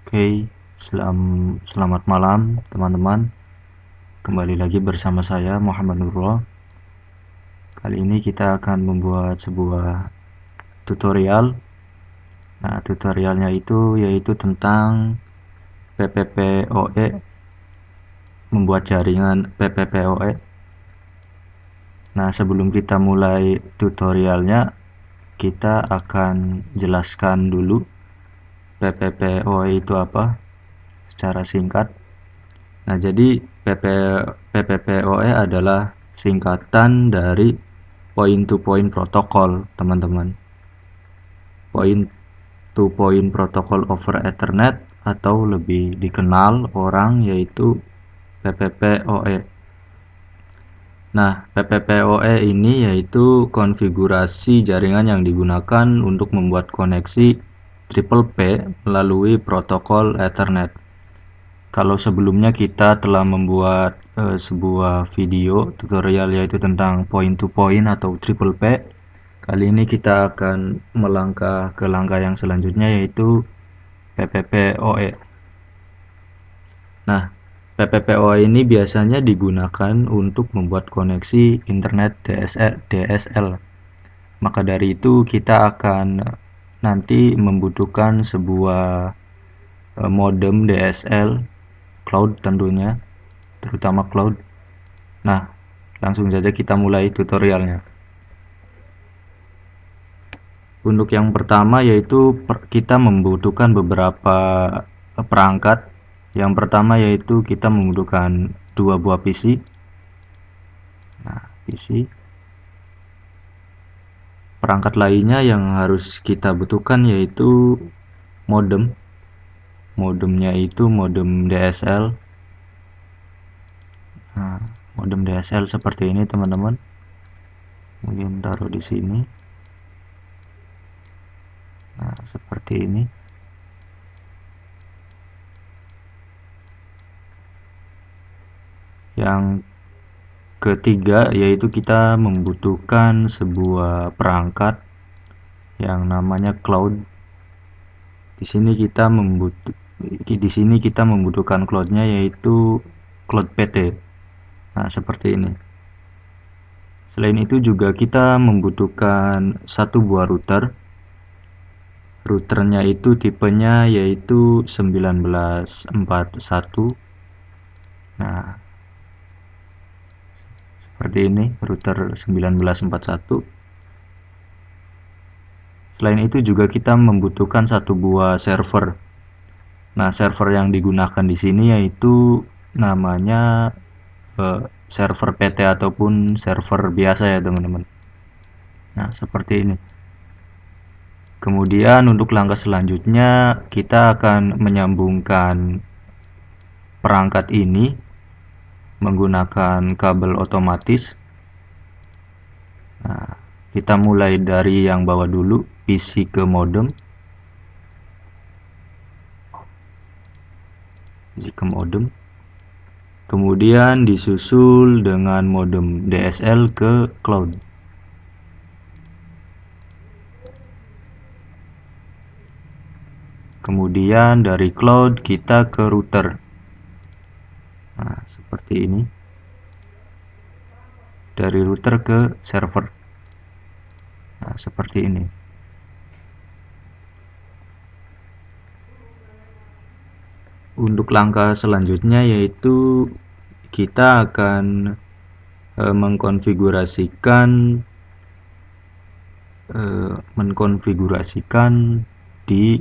Oke, selamat malam teman-teman. Kembali lagi bersama saya Muhammad Nurullah. Kali ini kita akan membuat sebuah tutorial. Nah, tutorialnya yaitu tentang PPPoE, membuat jaringan PPPoE. Nah, sebelum kita mulai tutorialnya, kita akan jelaskan dulu PPPoE itu apa secara singkat. Nah, jadi PPPoE adalah singkatan dari point to point protocol, teman-teman. Point to point protocol over Ethernet, atau lebih dikenal orang yaitu PPPoE. Nah, PPPoE ini yaitu konfigurasi jaringan yang digunakan untuk membuat koneksi triple P melalui protokol Ethernet. Kalau sebelumnya kita telah membuat sebuah video tutorial yaitu tentang point to point atau triple P, kali ini kita akan melangkah ke langkah yang selanjutnya yaitu PPPoE. Nah, PPPoE ini biasanya digunakan untuk membuat koneksi internet DSL. Maka dari itu kita akan nanti membutuhkan sebuah modem DSL cloud tentunya, terutama cloud. Nah, langsung saja kita mulai tutorialnya. Untuk yang pertama yaitu kita membutuhkan beberapa perangkat. Yang pertama yaitu kita membutuhkan 2 buah PC. Nah, PC. Perangkat lainnya yang harus kita butuhkan yaitu modem. Modemnya itu modem DSL. Nah, modem DSL seperti ini, teman-teman. Mungkin taruh di sini. Nah, seperti ini. Yang ketiga yaitu kita membutuhkan sebuah perangkat yang namanya cloud. Di sini kita membutuhkan cloudnya yaitu cloud PT. Nah, seperti ini. Selain itu juga kita membutuhkan satu buah router. Routernya itu tipenya yaitu 1941. Nah, seperti ini router 1941. Selain itu juga kita membutuhkan satu buah server. Nah, server yang digunakan di sini yaitu namanya server PT ataupun server biasa ya, teman-teman. Nah, seperti ini. Kemudian untuk langkah selanjutnya kita akan menyambungkan perangkat ini menggunakan kabel otomatis. Nah, kita mulai dari yang bawah dulu, PC ke modem. Kemudian disusul dengan modem DSL ke cloud. Kemudian dari cloud kita ke router. Nah, seperti ini. Dari router ke server. Nah, seperti ini. Untuk langkah selanjutnya yaitu kita akan mengkonfigurasikan di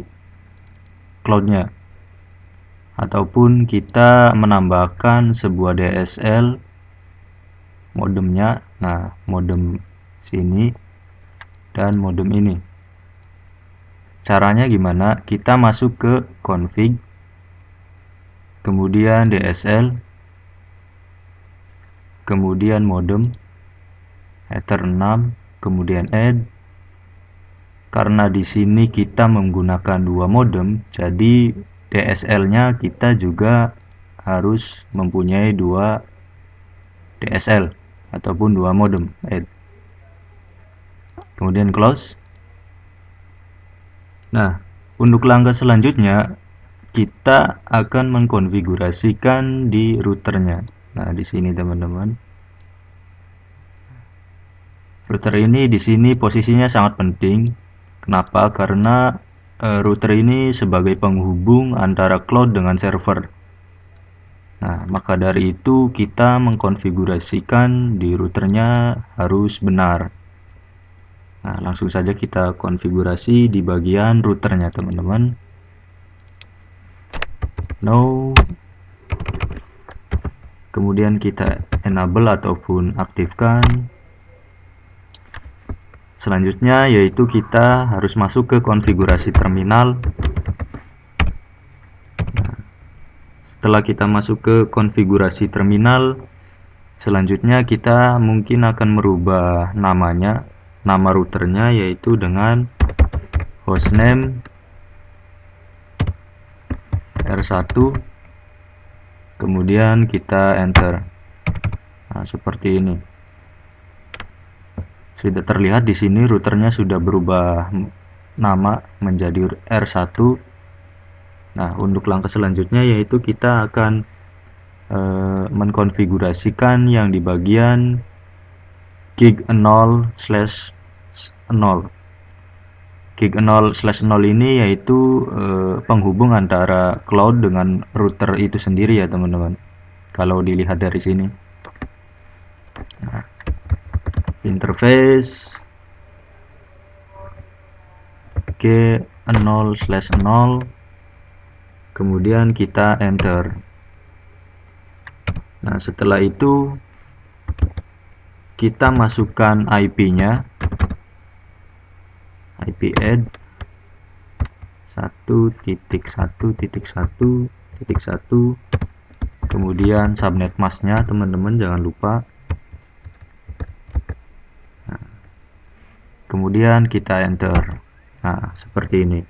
cloudnya, ataupun kita menambahkan sebuah DSL modemnya. Nah, modem sini dan modem ini. Caranya gimana? Kita masuk ke config, kemudian DSL, kemudian modem Ether 6, kemudian add. Karena di sini kita menggunakan 2 modem, jadi DSL-nya kita juga harus mempunyai 2 DSL ataupun 2 modem. Add. Kemudian close. Nah, untuk langkah selanjutnya kita akan mengkonfigurasikan di routernya. Nah, di sini teman-teman. Router ini di sini posisinya sangat penting. Kenapa? Karena router ini sebagai penghubung antara cloud dengan server. Nah, maka dari itu kita mengkonfigurasikan di routernya harus benar. Nah, langsung saja kita konfigurasi di bagian routernya, teman-teman. No. Kemudian kita enable ataupun aktifkan. Selanjutnya yaitu kita harus masuk ke konfigurasi terminal. Setelah kita masuk ke konfigurasi terminal, selanjutnya kita mungkin akan merubah nama routernya, yaitu dengan hostname R1, kemudian kita enter. Nah, seperti ini. Sudah terlihat di sini routernya sudah berubah nama menjadi R1. Nah, untuk langkah selanjutnya yaitu kita akan mengkonfigurasikan yang di bagian gig 0/0. Gig 0/0 ini yaitu penghubung antara cloud dengan router itu sendiri ya teman-teman. Kalau dilihat dari sini. Nah, interface G0/0, kemudian kita enter. Nah, setelah itu kita masukkan IP-nya, IP add 1.1.1.1, kemudian subnet masknya teman-teman jangan lupa. Nah, kemudian kita enter. Nah, seperti ini.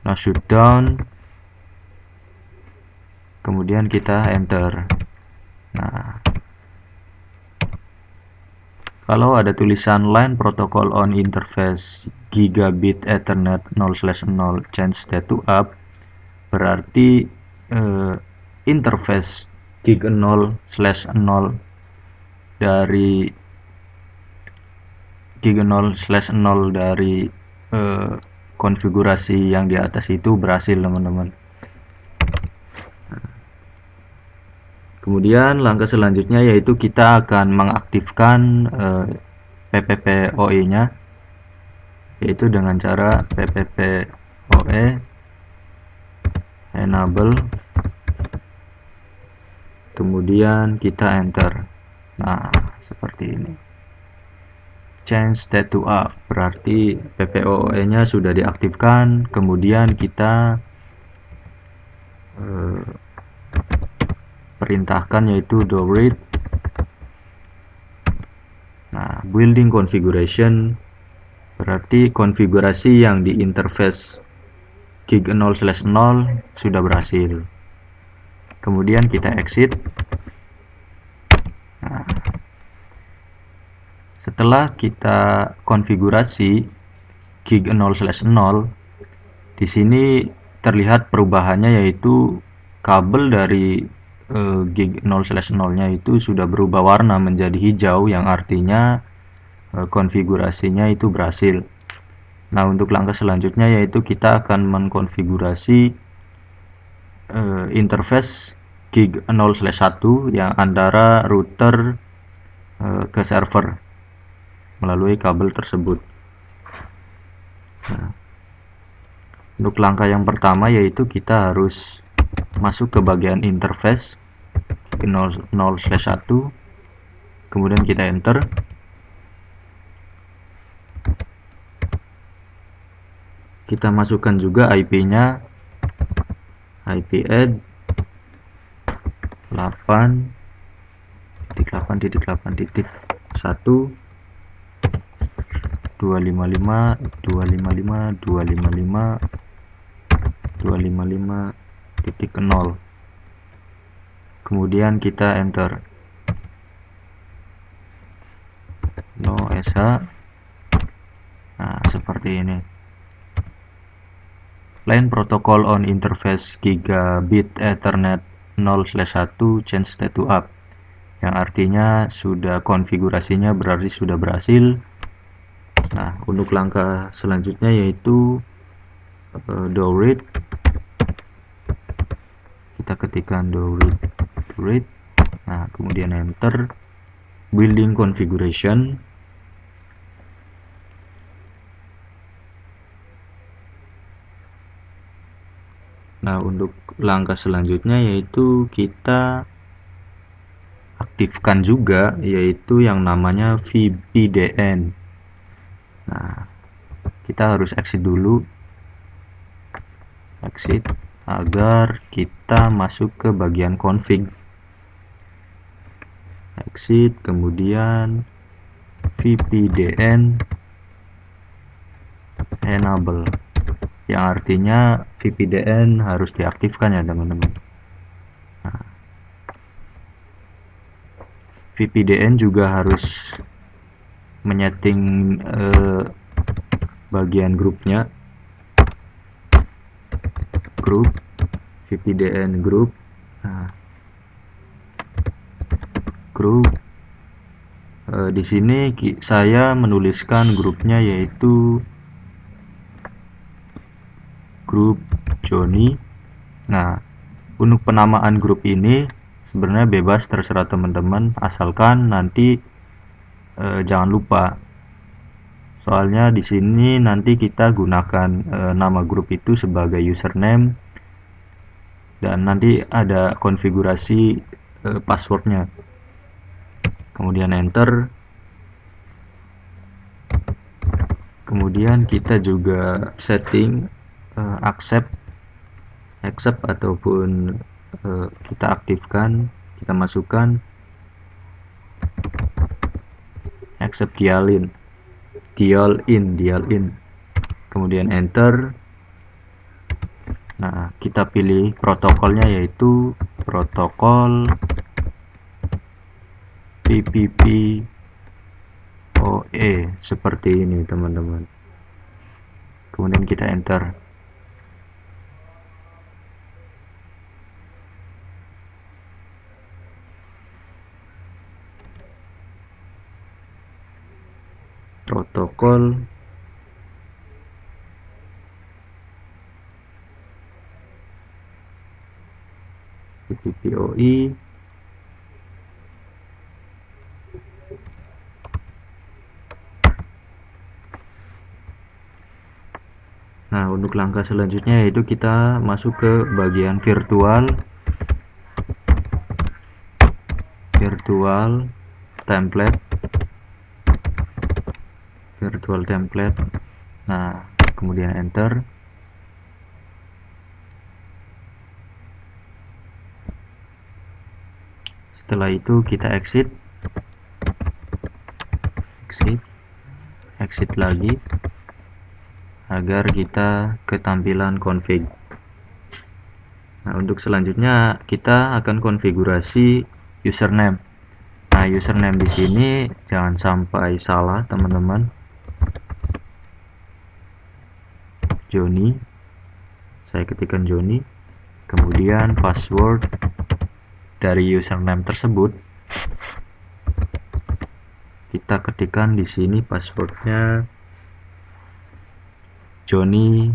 Nah, shutdown, kemudian kita enter. Nah, kalau ada tulisan line protocol on interface gigabit ethernet 0/0 change state to up, berarti interface gig 0/0 dari konfigurasi yang di atas itu berhasil teman-teman. Kemudian langkah selanjutnya yaitu kita akan mengaktifkan PPPoE-nya, yaitu dengan cara PPPoE enable, kemudian kita enter. Nah, seperti ini. Change state to up, berarti PPPoE-nya sudah diaktifkan. Kemudian kita perintahkan yaitu do read. Nah, building configuration, berarti konfigurasi yang di interface gig 0/0 sudah berhasil. Kemudian kita exit. Nah, setelah kita konfigurasi gig 0/0, di sini terlihat perubahannya, yaitu kabel dari gig 0/0-nya itu sudah berubah warna menjadi hijau, yang artinya konfigurasinya itu berhasil. Nah, untuk langkah selanjutnya yaitu kita akan mengkonfigurasi interface gig 0/1 yang antara router ke server melalui kabel tersebut. Nah, untuk langkah yang pertama yaitu kita harus masuk ke bagian interface 0/1, kemudian kita enter. Kita masukkan juga IP-nya, IP add 8.8.8.1 255.255.255.255.0. Kemudian kita enter. No SH. Nah, seperti ini. LAN protocol on interface gigabit Ethernet 0/1 change state to up, yang artinya sudah konfigurasinya berarti sudah berhasil. Nah, untuk langkah selanjutnya yaitu do read. Kita ketikkan do read. Nah, kemudian enter. Building configuration. Nah, untuk langkah selanjutnya yaitu kita aktifkan juga yaitu yang namanya VPDN. Nah, kita harus exit dulu. Exit agar kita masuk ke bagian config. Exit, kemudian VPDN enable, yang artinya VPDN harus diaktifkan ya teman-teman. Nah, VPDN juga harus menyeting bagian grupnya, grup VPDN grup. Nah, grup di sini saya menuliskan grupnya yaitu grup Joni. Nah, untuk penamaan grup ini sebenarnya bebas, terserah teman-teman, asalkan nanti jangan lupa, soalnya di sini nanti kita gunakan nama grup itu sebagai username dan nanti ada konfigurasi passwordnya. Kemudian enter. Kemudian kita juga setting accept ataupun kita aktifkan, kita masukkan accept dial in, kemudian enter. Nah, kita pilih protokolnya yaitu protokol PPPoE seperti ini teman-teman. Kemudian kita enter. Protokol PPPoE. Nah, untuk langkah selanjutnya yaitu kita masuk ke bagian virtual template. Nah, kemudian enter. Setelah itu kita exit lagi agar kita ke tampilan config. Nah, untuk selanjutnya kita akan konfigurasi username. Nah, username di sini jangan sampai salah teman-teman. Joni, saya ketikkan Joni, kemudian password dari username tersebut kita ketikkan di sini, passwordnya Joni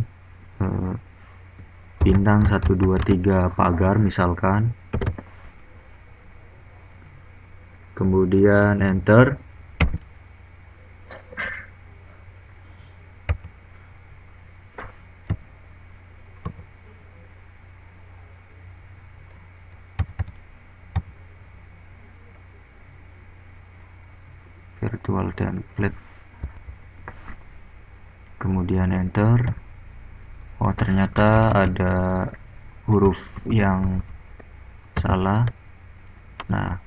bintang 123 pagar misalkan, kemudian enter. Virtual template, kemudian enter. Oh, ternyata ada huruf yang salah. Nah,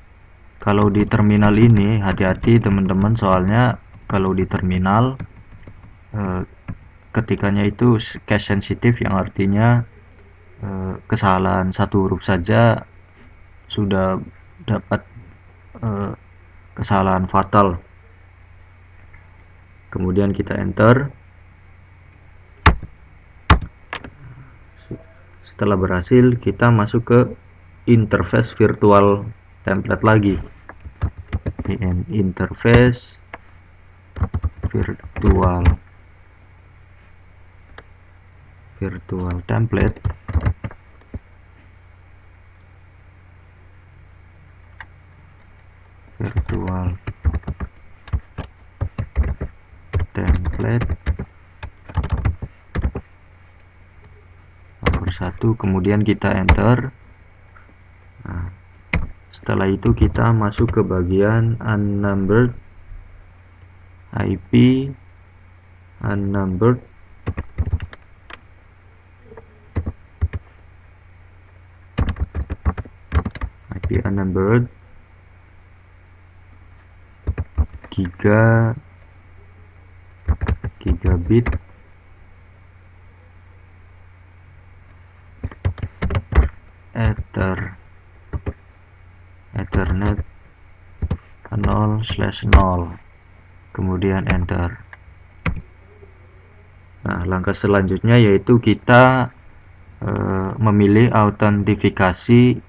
kalau di terminal ini hati-hati teman-teman, soalnya kalau di terminal ketikannya itu case sensitif, yang artinya kesalahan satu huruf saja sudah dapat kesalahan fatal. Kemudian kita enter. Setelah berhasil, kita masuk ke interface virtual template lagi. Interface virtual template. Nomor 1, kemudian kita enter. Nah, setelah itu kita masuk ke bagian unnumbered IP, unnumbered gigabit Ethernet 0/0, kemudian enter. Nah, langkah selanjutnya yaitu kita memilih autentifikasi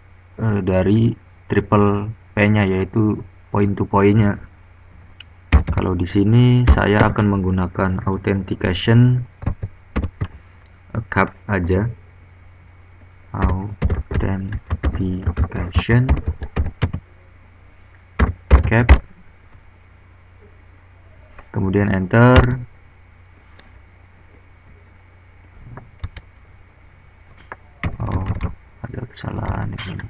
dari triple P-nya, yaitu point to point-nya. Kalau di sini saya akan menggunakan authentication cap aja. Authentication cap, kemudian enter. Oh, ada kesalahan di sini.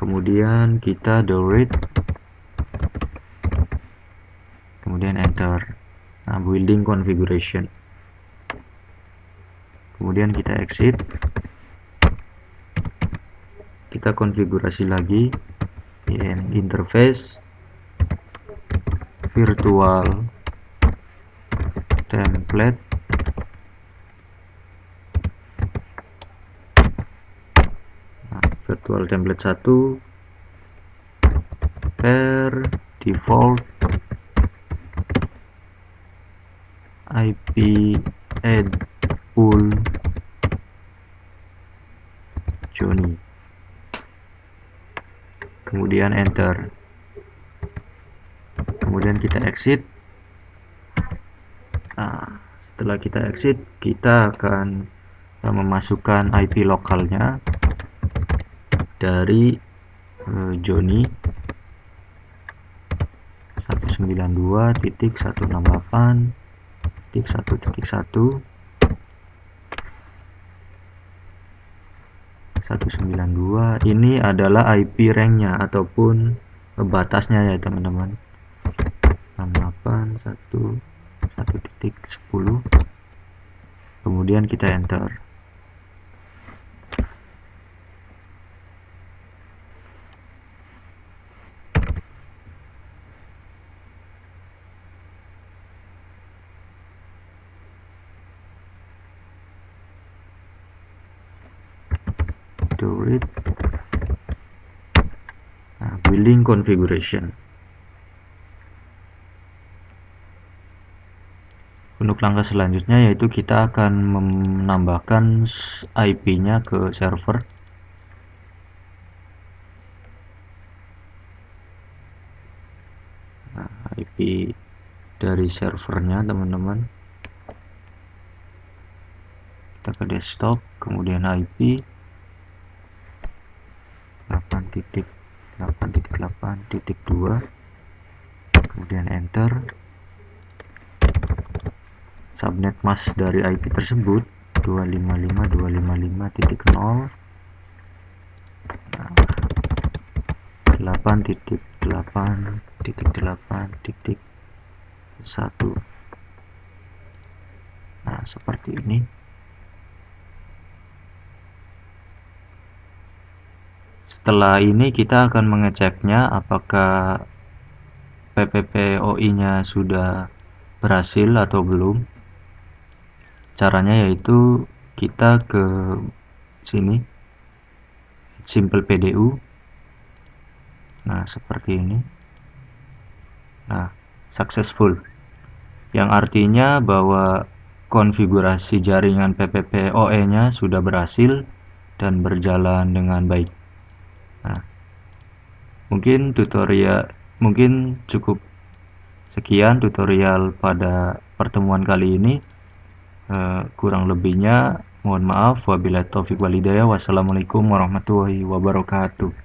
Kemudian kita delete, kemudian enter. Nah, building configuration, kemudian kita exit, kita konfigurasi lagi interface virtual template. Virtual template 1 per default IP add pool Johnny, kemudian enter. Kemudian kita exit. Nah, setelah kita exit, kita akan memasukkan IP lokalnya dari Johnny 192.168.1.1. Ini adalah IP rank-nya ataupun batasnya ya teman-teman. 168.1.1.10. Kemudian kita enter. Nah, building configuration. Untuk langkah selanjutnya yaitu kita akan menambahkan IP-nya ke server. Nah, IP dari servernya teman-teman, kita ke desktop, kemudian IP 8.8.8.2, kemudian enter. Subnet mask dari IP tersebut 255.255.0, 8.8.8.1. Nah, seperti ini. Setelah ini kita akan mengeceknya apakah PPPoI-nya sudah berhasil atau belum. Caranya yaitu kita ke sini, simple PDU. Nah, seperti ini. Nah, successful. Yang artinya bahwa konfigurasi jaringan PPPoE-nya sudah berhasil dan berjalan dengan baik. Nah, mungkin cukup sekian tutorial pada pertemuan kali ini. Kurang lebihnya mohon maaf. Wabillahi taufiq walhidayah. Wassalamualaikum warahmatullahi wabarakatuh.